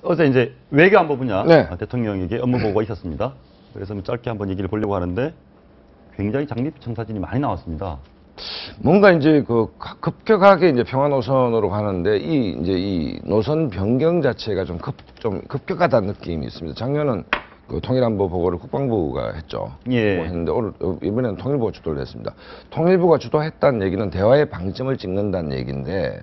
어제 이제 외교안보 분야 네. 대통령에게 업무 보고가 있었습니다. 그래서 짧게 한번 얘기를 보려고 하는데 굉장히 장밋빛 청사진이 많이 나왔습니다. 뭔가 이제 그 급격하게 이제 평화 노선으로 가는데 이 노선 변경 자체가 좀 급격하다는 느낌이 있습니다. 작년은 그 통일안보 보고를 국방부가 했죠. 예. 했는데 이번에는 통일부가 주도를 했습니다. 통일부가 주도했다는 얘기는 대화의 방점을 찍는다는 얘기인데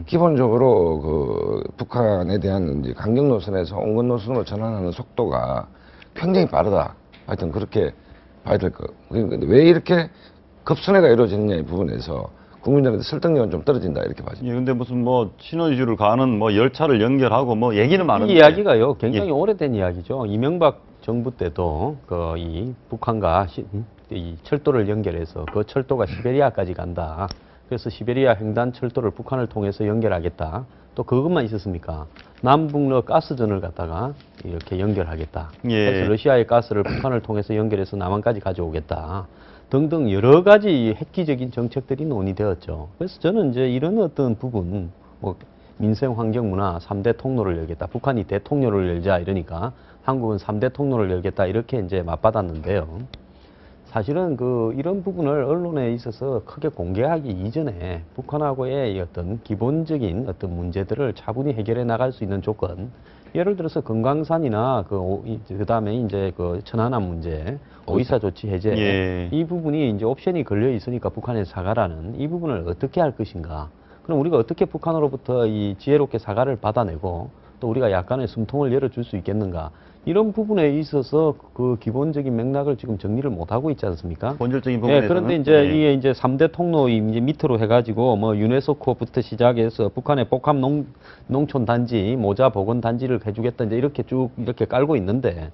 기본적으로 그 북한에 대한 이제 강경 노선에서 온건 노선으로 전환하는 속도가 굉장히 빠르다. 하여튼 그렇게 봐야 될 거. 근데 왜 이렇게 급선회가 이루어지느냐 이 부분에서 국민들한테 설득력은 좀 떨어진다 이렇게 봐죠. 예, 근데 무슨 뭐 신호위주를 가는 뭐 열차를 연결하고 뭐 얘기는 많은데 이 이야기가요 굉장히 예. 오래된 이야기죠. 이명박 정부 때도 이 북한과 이 철도를 연결해서 그 철도가 시베리아까지 간다. 그래서 시베리아 횡단 철도를 북한을 통해서 연결하겠다. 또 그것만 있었습니까? 남북러 가스전을 갖다가 이렇게 연결하겠다. 예. 그래서 러시아의 가스를 북한을 통해서 연결해서 남한까지 가져오겠다. 등등 여러 가지 획기적인 정책들이 논의되었죠. 그래서 저는 이제 이런 어떤 부분, 뭐 민생, 환경, 문화 3대 통로를 열겠다. 북한이 대통로를 열자 이러니까 한국은 3대 통로를 열겠다 이렇게 이제 맞받았는데요. 사실은 이런 부분을 언론에 있어서 크게 공개하기 이전에 북한하고의 어떤 기본적인 어떤 문제들을 차분히 해결해 나갈 수 있는 조건, 예를 들어서 금강산이나 그다음에 이제 그 천안함 문제, 오이사 조치 해제 예. 이 부분이 이제 옵션이 걸려 있으니까 북한에 사과라는 이 부분을 어떻게 할 것인가? 그럼 우리가 어떻게 북한으로부터 이 지혜롭게 사과를 받아내고 또 우리가 약간의 숨통을 열어줄 수 있겠는가? 이런 부분에 있어서 그 기본적인 맥락을 지금 정리를 못 하고 있지 않습니까? 본질적인 부분에서는. 예, 그런데 이제 이게 이제 3대 통로 이제 밑으로 해가지고 뭐 유네스코부터 시작해서 북한의 복합 농촌 단지, 모자 복원 단지를 해주겠다 이제 이렇게 쭉 이렇게 깔고 있는데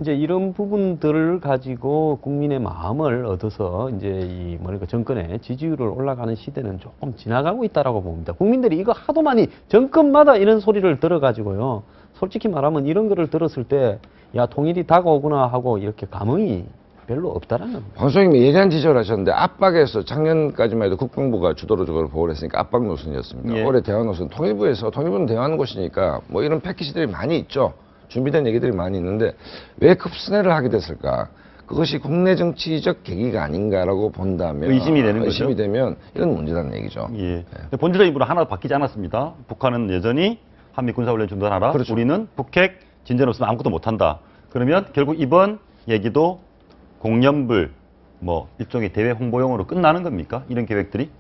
이제 이런 부분들을 가지고 국민의 마음을 얻어서 이제 이 뭐랄까 정권의 지지율을 올라가는 시대는 조금 지나가고 있다라고 봅니다. 국민들이 이거 하도 많이 정권마다 이런 소리를 들어가지고요. 솔직히 말하면 이런 거를 들었을 때 야 통일이 다가오구나 하고 이렇게 감흥이 별로 없다라는 겁니다. 방송님이 예리한 지적을 하셨는데 압박에서 작년까지만 해도 국방부가 주도로 저걸 보고를 했으니까 압박 노선이었습니다. 예. 올해 대화 노선 통일부는 대화하는 곳이니까 뭐 이런 패키지들이 많이 있죠. 준비된 얘기들이 많이 있는데 왜 급선회를 하게 됐을까? 그것이 국내 정치적 계기가 아닌가라고 본다면 의심이 되는 거죠. 의심이 되면 이건 문제라는 얘기죠. 예. 본질적인 부분은 하나도 바뀌지 않았습니다. 북한은 여전히 한미 군사훈련 중단하라. 그렇죠. 우리는 북핵 진전 없으면 아무것도 못한다. 그러면 결국 이번 얘기도 공연불 뭐 일종의 대외 홍보용으로 끝나는 겁니까? 이런 계획들이?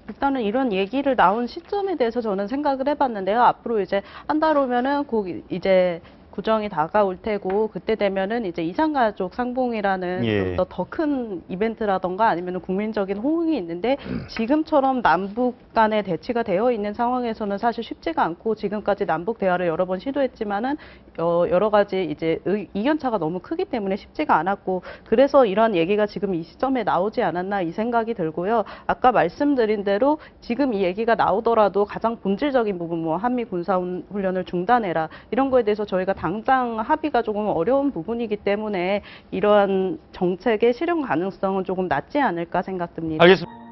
일단은 이런 얘기를 나온 시점에 대해서 저는 생각을 해봤는데요. 앞으로 이제 한 달 후면은 곧 이제 구정이 다가올 테고 그때 되면은 이제 이산가족 상봉이라는 예. 더 큰 이벤트라던가 아니면 국민적인 호응이 있는데 지금처럼 남북 간의 대치가 되어 있는 상황에서는 사실 쉽지가 않고 지금까지 남북 대화를 여러 번 시도했지만은 여러 가지 이제 이견차가 너무 크기 때문에 쉽지가 않았고 그래서 이런 얘기가 지금 이 시점에 나오지 않았나 이 생각이 들고요. 아까 말씀드린 대로 지금 이 얘기가 나오더라도 가장 본질적인 부분 뭐 한미 군사훈련을 중단해라 이런 거에 대해서 저희가 당장 합의가 조금 어려운 부분이기 때문에 이러한 정책의 실현 가능성은 조금 낮지 않을까 생각됩니다. 알겠습니다.